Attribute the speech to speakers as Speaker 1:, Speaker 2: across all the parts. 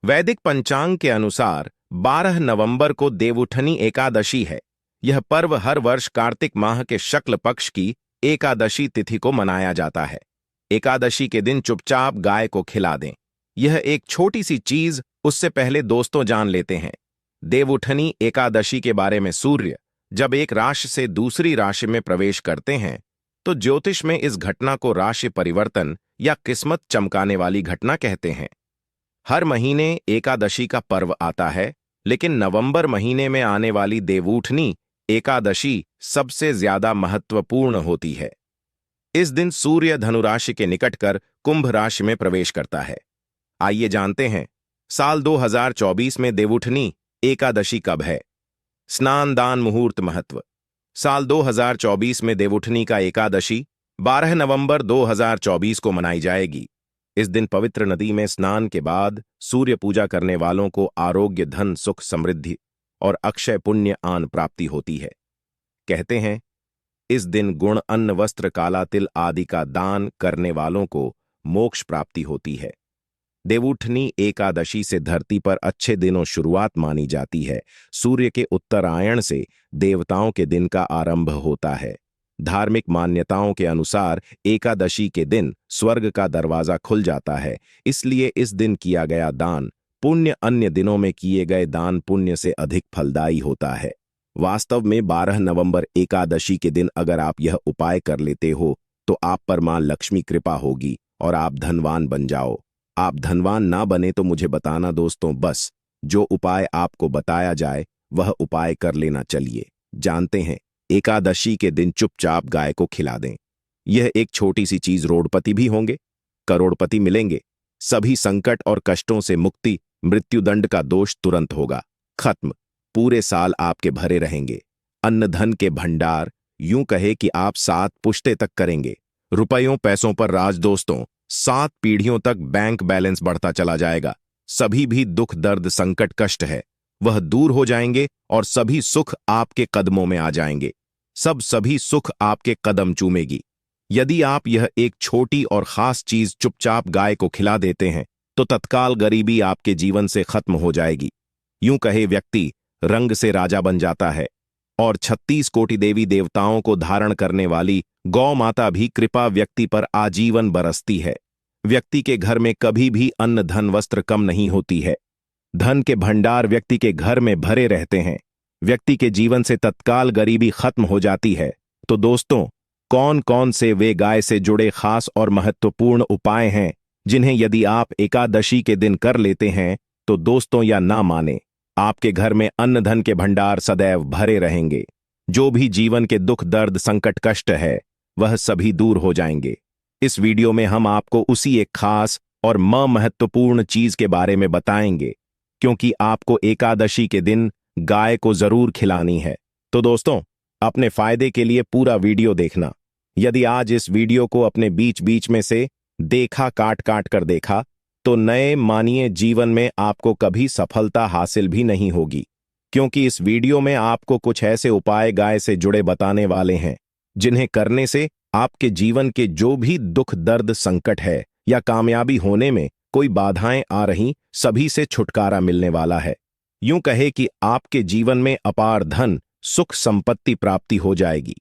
Speaker 1: वैदिक पंचांग के अनुसार 12 नवंबर को देवउठनी एकादशी है। यह पर्व हर वर्ष कार्तिक माह के शुक्ल पक्ष की एकादशी तिथि को मनाया जाता है। एकादशी के दिन चुपचाप गाय को खिला दें। यह एक छोटी सी चीज, उससे पहले दोस्तों जान लेते हैं देवउठनी एकादशी के बारे में। सूर्य जब एक राशि से दूसरी राशि में प्रवेश करते हैं तो ज्योतिष में इस घटना को राशि परिवर्तन या किस्मत चमकाने वाली घटना कहते हैं। हर महीने एकादशी का पर्व आता है, लेकिन नवंबर महीने में आने वाली देवउठनी एकादशी सबसे ज्यादा महत्वपूर्ण होती है। इस दिन सूर्य धनु राशि के निकट कर कुंभ राशि में प्रवेश करता है। आइए जानते हैं साल 2024 में देवउठनी एकादशी कब है। स्नान दान मुहूर्त महत्व। साल 2024 में देवउठनी का एकादशी 12 नवंबर 2024 को मनाई जाएगी। इस दिन पवित्र नदी में स्नान के बाद सूर्य पूजा करने वालों को आरोग्य, धन, सुख, समृद्धि और अक्षय पुण्य आन प्राप्ति होती है। कहते हैं इस दिन गुण, अन्न, वस्त्र, काला तिल आदि का दान करने वालों को मोक्ष प्राप्ति होती है। देवउठनी एकादशी से धरती पर अच्छे दिनों शुरुआत मानी जाती है। सूर्य के उत्तरायण से देवताओं के दिन का आरंभ होता है। धार्मिक मान्यताओं के अनुसार एकादशी के दिन स्वर्ग का दरवाजा खुल जाता है, इसलिए इस दिन किया गया दान पुण्य अन्य दिनों में किए गए दान पुण्य से अधिक फलदायी होता है। वास्तव में 12 नवंबर एकादशी के दिन अगर आप यह उपाय कर लेते हो तो आप पर मां लक्ष्मी कृपा होगी और आप धनवान बन जाओ। आप धनवान ना बने तो मुझे बताना दोस्तों, बस जो उपाय आपको बताया जाए वह उपाय कर लेना। चलिए जानते हैं। एकादशी के दिन चुपचाप गाय को खिला दें। यह एक छोटी सी चीज, रोडपति भी होंगे, करोड़पति मिलेंगे। सभी संकट और कष्टों से मुक्ति, मृत्युदंड का दोष तुरंत होगा खत्म। पूरे साल आपके भरे रहेंगे। अन्न धन के भंडार, यूं कहे कि आप 7 पुश्ते तक करेंगे। रुपयों पैसों पर राज दोस्तों, 7 पीढ़ियों तक बैंक बैलेंस बढ़ता चला जाएगा। सभी भी दुख, दर्द, संकट, कष्ट है वह दूर हो जाएंगे और सभी सुख आपके कदमों में आ जाएंगे। सभी सुख आपके कदम चूमेगी। यदि आप यह एक छोटी और खास चीज चुपचाप गाय को खिला देते हैं तो तत्काल गरीबी आपके जीवन से खत्म हो जाएगी। यूं कहे व्यक्ति रंग से राजा बन जाता है और 36 कोटि देवी देवताओं को धारण करने वाली गौ माता भी कृपा व्यक्ति पर आजीवन बरसती है। व्यक्ति के घर में कभी भी अन्न, धन, वस्त्र कम नहीं होती है। धन के भंडार व्यक्ति के घर में भरे रहते हैं। व्यक्ति के जीवन से तत्काल गरीबी खत्म हो जाती है। तो दोस्तों, कौन कौन से वे गाय से जुड़े खास और महत्वपूर्ण उपाय हैं जिन्हें यदि आप एकादशी के दिन कर लेते हैं तो दोस्तों या ना माने, आपके घर में अन्न धन के भंडार सदैव भरे रहेंगे। जो भी जीवन के दुख, दर्द, संकट, कष्ट है वह सभी दूर हो जाएंगे। इस वीडियो में हम आपको उसी एक खास और महत्वपूर्ण चीज के बारे में बताएंगे, क्योंकि आपको एकादशी के दिन गाय को जरूर खिलानी है। तो दोस्तों, अपने फायदे के लिए पूरा वीडियो देखना। यदि आज इस वीडियो को अपने बीच बीच में से देखा, काट काट कर देखा, तो नए मानिए जीवन में आपको कभी सफलता हासिल भी नहीं होगी, क्योंकि इस वीडियो में आपको कुछ ऐसे उपाय गाय से जुड़े बताने वाले हैं जिन्हें करने से आपके जीवन के जो भी दुख, दर्द, संकट है या कामयाबी होने में कोई बाधाएं आ रही, सभी से छुटकारा मिलने वाला है। यूं कहे कि आपके जीवन में अपार धन, सुख, संपत्ति प्राप्ति हो जाएगी।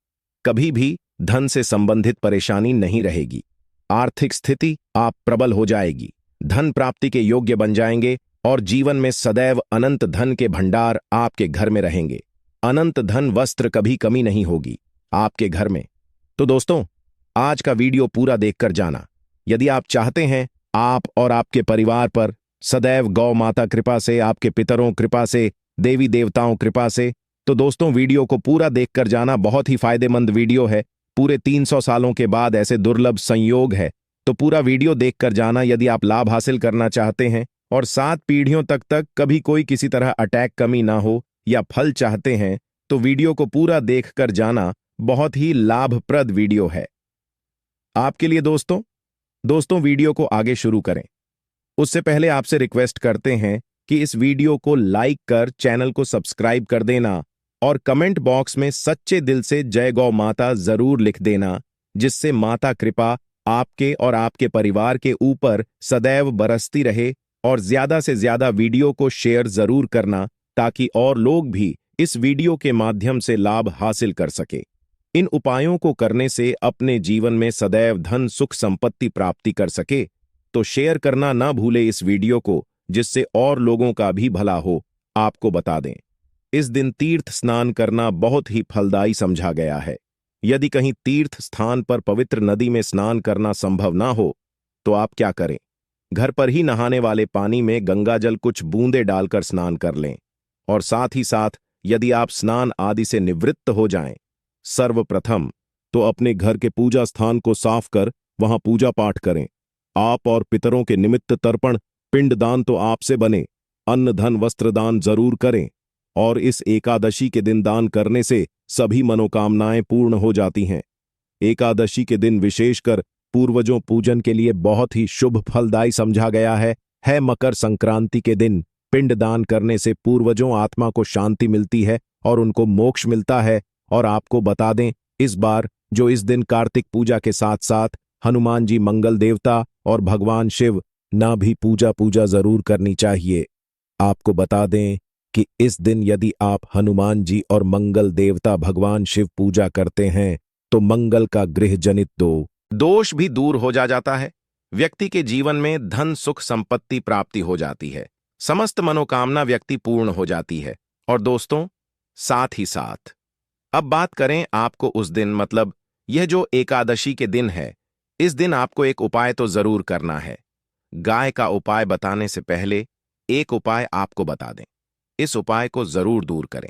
Speaker 1: कभी भी धन से संबंधित परेशानी नहीं रहेगी। आर्थिक स्थिति आप प्रबल हो जाएगी। धन प्राप्ति के योग्य बन जाएंगे और जीवन में सदैव अनंत धन के भंडार आपके घर में रहेंगे। अनंत धन, वस्त्र, कभी कमी नहीं होगी आपके घर में। तो दोस्तों, आज का वीडियो पूरा देखकर जाना। यदि आप चाहते हैं आप और आपके परिवार पर सदैव गौ माता कृपा से, आपके पितरों कृपा से, देवी देवताओं कृपा से, तो दोस्तों वीडियो को पूरा देखकर जाना। बहुत ही फायदेमंद वीडियो है। पूरे 300 सालों के बाद ऐसे दुर्लभ संयोग है, तो पूरा वीडियो देखकर जाना यदि आप लाभ हासिल करना चाहते हैं और 7 पीढ़ियों तक कभी कोई किसी तरह अटैक, कमी ना हो या फल चाहते हैं तो वीडियो को पूरा देखकर जाना। बहुत ही लाभप्रद वीडियो है आपके लिए। दोस्तों वीडियो को आगे शुरू करें उससे पहले आपसे रिक्वेस्ट करते हैं कि इस वीडियो को लाइक कर चैनल को सब्सक्राइब कर देना और कमेंट बॉक्स में सच्चे दिल से जय गौ माता जरूर लिख देना, जिससे माता कृपा आपके और आपके परिवार के ऊपर सदैव बरसती रहे और ज्यादा से ज्यादा वीडियो को शेयर जरूर करना ताकि और लोग भी इस वीडियो के माध्यम से लाभ हासिल कर सके। इन उपायों को करने से अपने जीवन में सदैव धन सुख संपत्ति प्राप्ति कर सके तो शेयर करना ना भूले इस वीडियो को, जिससे और लोगों का भी भला हो। आपको बता दें, इस दिन तीर्थ स्नान करना बहुत ही फलदायी समझा गया है। यदि कहीं तीर्थ स्थान पर पवित्र नदी में स्नान करना संभव ना हो तो आप क्या करें, घर पर ही नहाने वाले पानी में गंगाजल कुछ बूंदे डालकर स्नान कर लें। और साथ ही साथ यदि आप स्नान आदि से निवृत्त हो जाएं, सर्वप्रथम तो अपने घर के पूजा स्थान को साफ कर वहां पूजा पाठ करें। आप और पितरों के निमित्त तर्पण पिंडदान तो आपसे बने, अन्न धन वस्त्र दान जरूर करें। और इस एकादशी के दिन दान करने से सभी मनोकामनाएं पूर्ण हो जाती हैं। एकादशी के दिन विशेषकर पूर्वजों पूजन के लिए बहुत ही शुभ फलदायी समझा गया है। मकर संक्रांति के दिन पिंडदान करने से पूर्वजों आत्मा को शांति मिलती है और उनको मोक्ष मिलता है। और आपको बता दें, इस बार जो इस दिन कार्तिक पूजा के साथ साथ हनुमान जी मंगल देवता और भगवान शिव ना भी पूजा जरूर करनी चाहिए। आपको बता दें कि इस दिन यदि आप हनुमान जी और मंगल देवता भगवान शिव पूजा करते हैं तो मंगल का गृह जनित दोष भी दूर हो जाता है। व्यक्ति के जीवन में धन सुख संपत्ति प्राप्ति हो जाती है, समस्त मनोकामना व्यक्ति पूर्ण हो जाती है। और दोस्तों, साथ ही साथ अब बात करें आपको उस दिन, मतलब यह जो एकादशी के दिन है, इस दिन आपको एक उपाय तो जरूर करना है। गाय का उपाय बताने से पहले एक उपाय आपको बता दें, इस उपाय को जरूर दूर करें।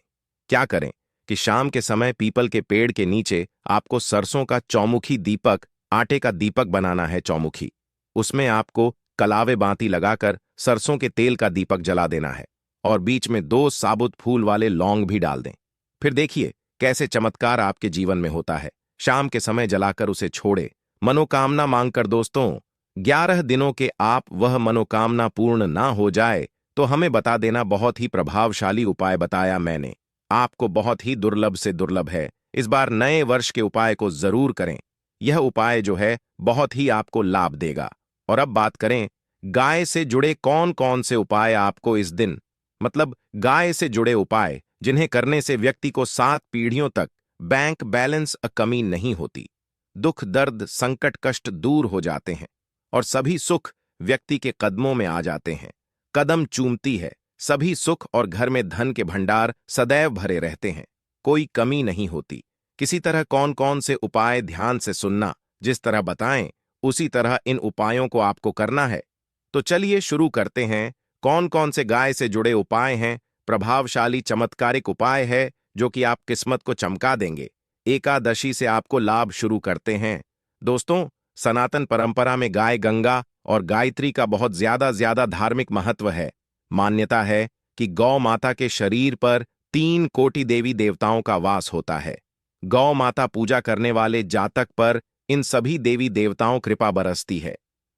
Speaker 1: क्या करें कि शाम के समय पीपल के पेड़ के नीचे आपको सरसों का चौमुखी दीपक, आटे का दीपक बनाना है चौमुखी। उसमें आपको कलावे बाती लगाकर सरसों के तेल का दीपक जला देना है और बीच में 2 साबुत फूल वाले लौंग भी डाल दें। फिर देखिए कैसे चमत्कार आपके जीवन में होता है। शाम के समय जलाकर उसे छोड़े, मनोकामना मांगकर। दोस्तों, 11 दिनों के आप वह मनोकामना पूर्ण ना हो जाए तो हमें बता देना। बहुत ही प्रभावशाली उपाय बताया मैंने आपको, बहुत ही दुर्लभ से दुर्लभ है। इस बार नए वर्ष के उपाय को जरूर करें। यह उपाय जो है बहुत ही आपको लाभ देगा। और अब बात करें गाय से जुड़े कौन कौन से उपाय आपको इस दिन, मतलब गाय से जुड़े उपाय जिन्हें करने से व्यक्ति को 7 पीढ़ियों तक बैंक बैलेंस कमी नहीं होती, दुख दर्द संकट कष्ट दूर हो जाते हैं और सभी सुख व्यक्ति के कदमों में आ जाते हैं। कदम चूमती है सभी सुख और घर में धन के भंडार सदैव भरे रहते हैं, कोई कमी नहीं होती। किसी तरह कौन कौन से उपाय ध्यान से सुनना, जिस तरह बताएं उसी तरह इन उपायों को आपको करना है। तो चलिए शुरू करते हैं। कौन कौन से गाय से जुड़े उपाय हैं, प्रभावशाली चमत्कारिक उपाय है जो कि आप किस्मत को चमका देंगे। एकादशी से आपको लाभ शुरू करते हैं। दोस्तों, सनातन परंपरा में गाय गंगा और गायत्री का बहुत ज्यादा धार्मिक महत्व है। मान्यता है कि गौ माता के शरीर पर 3 कोटि देवी देवताओं का वास होता है। गौ माता पूजा करने वाले जातक पर इन सभी देवी देवताओं कृपा बरसती है।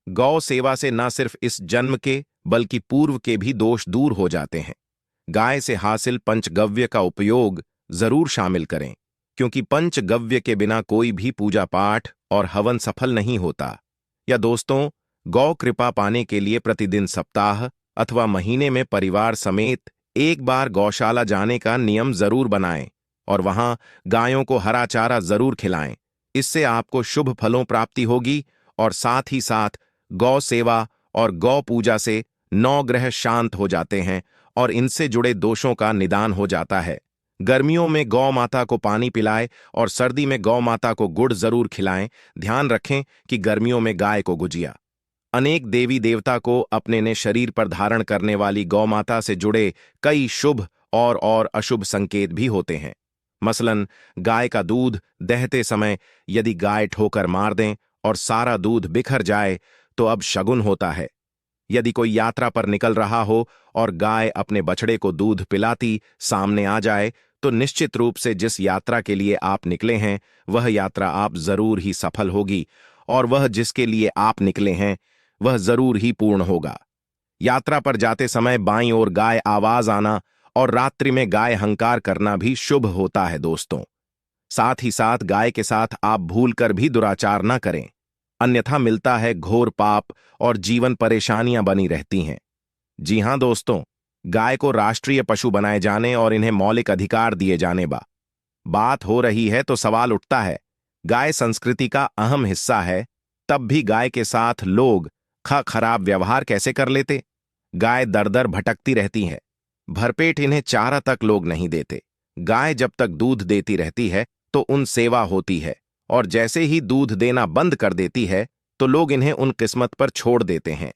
Speaker 1: गौ सेवा से न सिर्फ इस जन्म के बल्कि पूर्व के भी दोष दूर हो जाते हैं। गाय से हासिल पंचगव्य का उपयोग जरूर शामिल करें, क्योंकि पंचगव्य के बिना कोई भी पूजा पाठ और हवन सफल नहीं होता। या दोस्तों, गौ कृपा पाने के लिए प्रतिदिन सप्ताह अथवा महीने में परिवार समेत एक बार गौशाला जाने का नियम जरूर बनाएं और वहां गायों को हरा चारा जरूर खिलाएं। इससे आपको शुभ फलों प्राप्ति होगी और साथ ही साथ गौ सेवा और गौ पूजा से 9 ग्रह शांत हो जाते हैं और इनसे जुड़े दोषों का निदान हो जाता है। गर्मियों में गौ माता को पानी पिलाएं और सर्दी में गौ माता को गुड़ जरूर खिलाएं। ध्यान रखें कि गर्मियों में गाय को गुजिया। अनेक देवी देवता को अपने ने शरीर पर धारण करने वाली गौ माता से जुड़े कई शुभ और अशुभ संकेत भी होते हैं। मसलन गाय का दूध दहते समय यदि गाय ठोकर मार दें और सारा दूध बिखर जाए तो अब शगुन होता है। यदि कोई यात्रा पर निकल रहा हो और गाय अपने बछड़े को दूध पिलाती सामने आ जाए तो निश्चित रूप से जिस यात्रा के लिए आप निकले हैं वह यात्रा आप जरूर ही सफल होगी और वह जिसके लिए आप निकले हैं वह जरूर ही पूर्ण होगा। यात्रा पर जाते समय बाईं ओर गाय आवाज आना और रात्रि में गाय हंकार करना भी शुभ होता है। दोस्तों, साथ ही साथ गाय के साथ आप भूलकर भी दुराचार न करें, अन्यथा मिलता है घोर पाप और जीवन परेशानियां बनी रहती हैं। जी हाँ दोस्तों, गाय को राष्ट्रीय पशु बनाए जाने और इन्हें मौलिक अधिकार दिए जाने बात हो रही है तो सवाल उठता है, गाय संस्कृति का अहम हिस्सा है, तब भी गाय के साथ लोग खराब व्यवहार कैसे कर लेते। गाय दर दर भटकती रहती है, भरपेट इन्हें चारा तक लोग नहीं देते। गाय जब तक दूध देती रहती है तो उन सेवा होती है, और जैसे ही दूध देना बंद कर देती है तो लोग इन्हें उन किस्मत पर छोड़ देते हैं,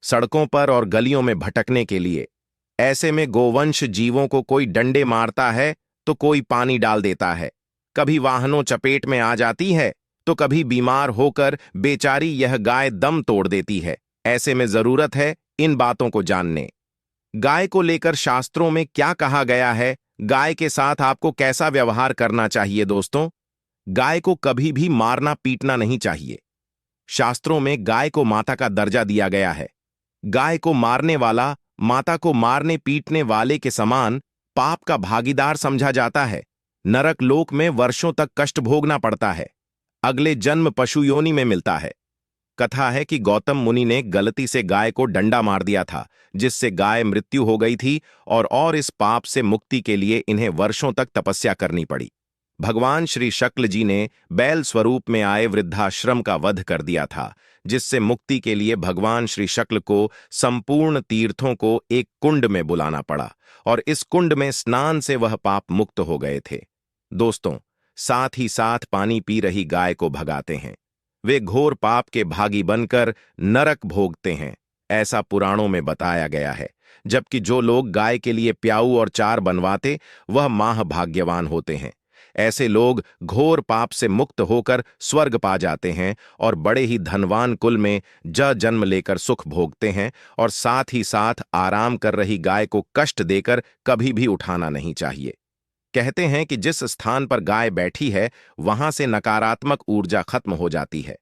Speaker 1: सड़कों पर और गलियों में भटकने के लिए। ऐसे में गोवंश जीवों को कोई डंडे मारता है तो कोई पानी डाल देता है, कभी वाहनों चपेट में आ जाती है तो कभी बीमार होकर बेचारी यह गाय दम तोड़ देती है। ऐसे में जरूरत है इन बातों को जानने। गाय को लेकर शास्त्रों में क्या कहा गया है, गाय के साथ आपको कैसा व्यवहार करना चाहिए। दोस्तों, गाय को कभी भी मारना पीटना नहीं चाहिए। शास्त्रों में गाय को माता का दर्जा दिया गया है। गाय को मारने वाला माता को मारने पीटने वाले के समान पाप का भागीदार समझा जाता है। नरक लोक में वर्षों तक कष्ट भोगना पड़ता है, अगले जन्म पशु योनि में मिलता है। कथा है कि गौतम मुनि ने गलती से गाय को डंडा मार दिया था, जिससे गाय मृत्यु हो गई थी, और इस पाप से मुक्ति के लिए इन्हें वर्षों तक तपस्या करनी पड़ी। भगवान श्री शुक्ल जी ने बैल स्वरूप में आए वृद्धाश्रम का वध कर दिया था, जिससे मुक्ति के लिए भगवान श्री शुक्ल को संपूर्ण तीर्थों को एक कुंड में बुलाना पड़ा, और इस कुंड में स्नान से वह पाप मुक्त हो गए थे। दोस्तों, साथ ही साथ पानी पी रही गाय को भगाते हैं। वे घोर पाप के भागी बनकर नरक भोगते हैं, ऐसा पुराणों में बताया गया है। जबकि जो लोग गाय के लिए प्याऊ और चार बनवाते, वह महाभाग्यवान होते हैं। ऐसे लोग घोर पाप से मुक्त होकर स्वर्ग पा जाते हैं और बड़े ही धनवान कुल में जन्म लेकर सुख भोगते हैं, और साथ ही साथ आराम कर रही गाय को कष्ट देकर कभी भी उठाना नहीं चाहिए। कहते हैं कि जिस स्थान पर गाय बैठी है वहां से नकारात्मक ऊर्जा खत्म हो जाती है।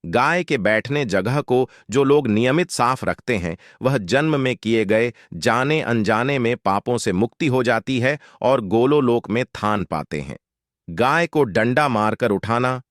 Speaker 1: गाय के बैठने जगह को जो लोग नियमित साफ रखते हैं, वह जन्म में किए गए जाने अनजाने में पापों से मुक्ति हो जाती है और गोलोलोक में थान पाते हैं। गाय को डंडा मारकर उठाना,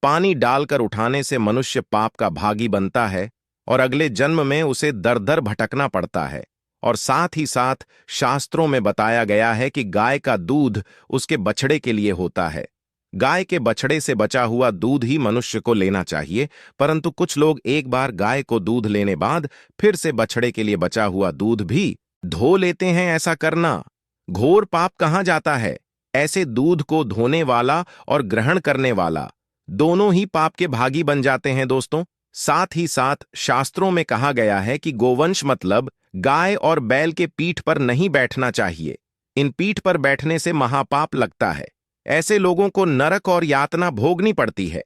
Speaker 1: पानी डालकर उठाने से मनुष्य पाप का भागी बनता है और अगले जन्म में उसे दर दर भटकना पड़ता है। और साथ ही साथ शास्त्रों में बताया गया है कि गाय का दूध उसके बछड़े के लिए होता है। गाय के बछड़े से बचा हुआ दूध ही मनुष्य को लेना चाहिए, परंतु कुछ लोग एक बार गाय को दूध लेने बाद फिर से बछड़े के लिए बचा हुआ दूध भी धो लेते हैं। ऐसा करना घोर पाप कहा जाता है। ऐसे दूध को धोने वाला और ग्रहण करने वाला दोनों ही पाप के भागी बन जाते हैं। दोस्तों, साथ ही साथ शास्त्रों में कहा गया है कि गोवंश मतलब गाय और बैल के पीठ पर नहीं बैठना चाहिए। इन पीठ पर बैठने से महापाप लगता है। ऐसे लोगों को नरक और यातना भोगनी पड़ती है।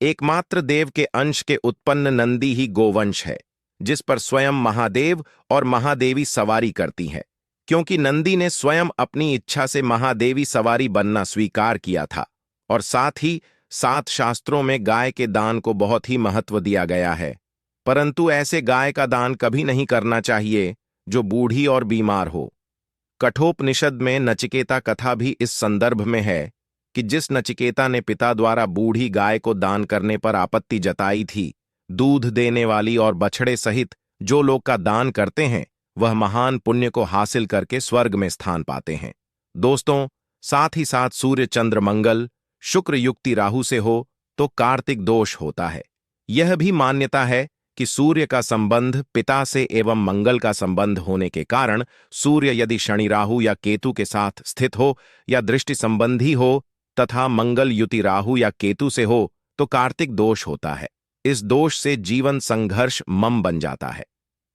Speaker 1: एकमात्र देव के अंश के उत्पन्न नंदी ही गोवंश है, जिस पर स्वयं महादेव और महादेवी सवारी करती है, क्योंकि नंदी ने स्वयं अपनी इच्छा से महादेवी सवारी बनना स्वीकार किया था। और साथ ही सात शास्त्रों में गाय के दान को बहुत ही महत्व दिया गया है, परंतु ऐसे गाय का दान कभी नहीं करना चाहिए जो बूढ़ी और बीमार हो। कठोपनिषद में नचिकेता कथा भी इस संदर्भ में है कि जिस नचिकेता ने पिता द्वारा बूढ़ी गाय को दान करने पर आपत्ति जताई थी, दूध देने वाली और बछड़े सहित जो लोग का दान करते हैं वह महान पुण्य को हासिल करके स्वर्ग में स्थान पाते हैं। दोस्तों, साथ ही साथ सूर्य चंद्र मंगल शुक्र युक्ति राहु से हो तो कार्तिक दोष होता है। यह भी मान्यता है कि सूर्य का संबंध पिता से एवं मंगल का संबंध होने के कारण सूर्य यदि शनि राहु या केतु के साथ स्थित हो या दृष्टि संबंधी हो तथा मंगल युति राहु या केतु से हो तो कार्तिक दोष होता है। इस दोष से जीवन संघर्ष मम बन जाता है।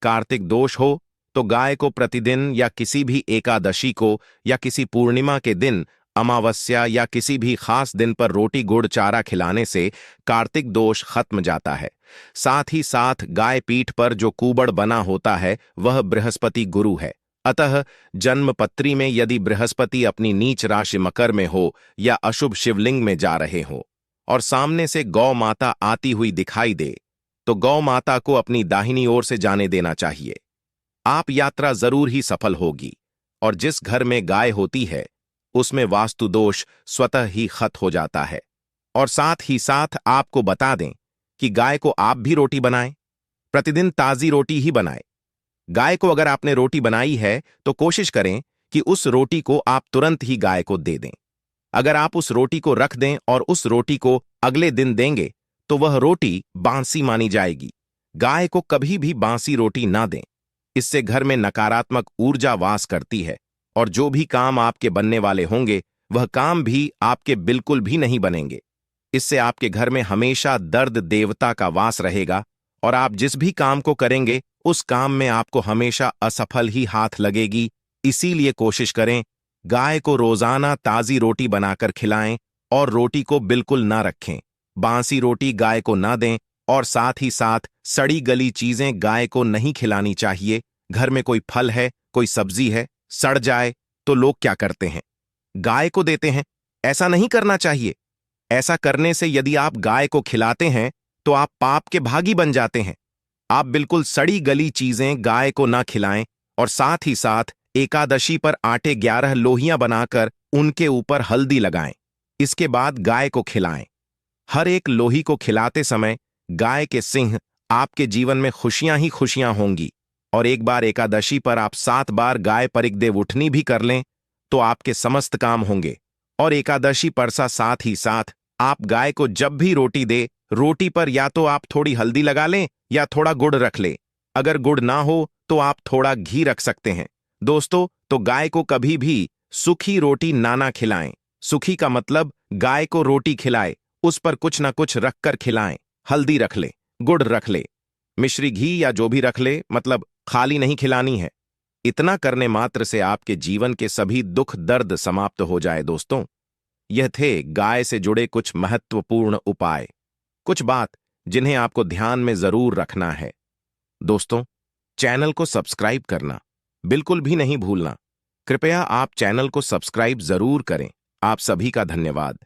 Speaker 1: कार्तिक दोष हो तो गाय को प्रतिदिन या किसी भी एकादशी को या किसी पूर्णिमा के दिन, अमावस्या या किसी भी खास दिन पर रोटी गुड़ चारा खिलाने से कार्तिक दोष खत्म जाता है। साथ ही साथ गाय पीठ पर जो कुबड़ बना होता है वह बृहस्पति गुरु है। अतः जन्मपत्री में यदि बृहस्पति अपनी नीच राशि मकर में हो या अशुभ शिवलिंग में जा रहे हो और सामने से गौ माता आती हुई दिखाई दे तो गौ माता को अपनी दाहिनी ओर से जाने देना चाहिए। आप यात्रा जरूर ही सफल होगी। और जिस घर में गाय होती है उसमें वास्तु दोष स्वतः ही खत्म हो जाता है। और साथ ही साथ आपको बता दें कि गाय को आप भी रोटी बनाएं, प्रतिदिन ताजी रोटी ही बनाएं। गाय को अगर आपने रोटी बनाई है तो कोशिश करें कि उस रोटी को आप तुरंत ही गाय को दे दें। अगर आप उस रोटी को रख दें और उस रोटी को अगले दिन देंगे तो वह रोटी बासी मानी जाएगी। गाय को कभी भी बासी रोटी ना दें। इससे घर में नकारात्मक ऊर्जा वास करती है और जो भी काम आपके बनने वाले होंगे वह काम भी आपके बिल्कुल भी नहीं बनेंगे। इससे आपके घर में हमेशा दर्द देवता का वास रहेगा और आप जिस भी काम को करेंगे उस काम में आपको हमेशा असफल ही हाथ लगेगी। इसीलिए कोशिश करें गाय को रोजाना ताजी रोटी बनाकर खिलाएं और रोटी को बिल्कुल ना रखें। बासी रोटी गाय को ना दें और साथ ही साथ सड़ी गली चीजें गाय को नहीं खिलानी चाहिए। घर में कोई फल है, कोई सब्जी है, सड़ जाए तो लोग क्या करते हैं? गाय को देते हैं। ऐसा नहीं करना चाहिए। ऐसा करने से यदि आप गाय को खिलाते हैं तो आप पाप के भागी बन जाते हैं। आप बिल्कुल सड़ी गली चीजें गाय को ना खिलाएं और साथ ही साथ एकादशी पर आटे 11 लोहियां बनाकर उनके ऊपर हल्दी लगाएं। इसके बाद गाय को खिलाएं। हर एक लोही को खिलाते समय गाय के सिंह आपके जीवन में खुशियां ही खुशियां होंगी। और एक बार एकादशी पर आप 7 बार गाय परिकदेव उठनी भी कर लें तो आपके समस्त काम होंगे। और एकादशी पर साथ ही साथ आप गाय को जब भी रोटी दे, रोटी पर या तो आप थोड़ी हल्दी लगा लें या थोड़ा गुड़ रख लें। अगर गुड़ ना हो तो आप थोड़ा घी रख सकते हैं। दोस्तों, तो गाय को कभी भी सूखी रोटी ना खिलाएं। सूखी का मतलब गाय को रोटी खिलाए, उस पर कुछ ना कुछ रखकर खिलाएं। हल्दी रख ले, गुड़ रख ले, मिश्री घी या जो भी रख ले, मतलब खाली नहीं खिलानी है। इतना करने मात्र से आपके जीवन के सभी दुख दर्द समाप्त हो जाए। दोस्तों, यह थे गाय से जुड़े कुछ महत्वपूर्ण उपाय, कुछ बात जिन्हें आपको ध्यान में जरूर रखना है। दोस्तों, चैनल को सब्सक्राइब करना बिल्कुल भी नहीं भूलना। कृपया आप चैनल को सब्सक्राइब जरूर करें। आप सभी का धन्यवाद।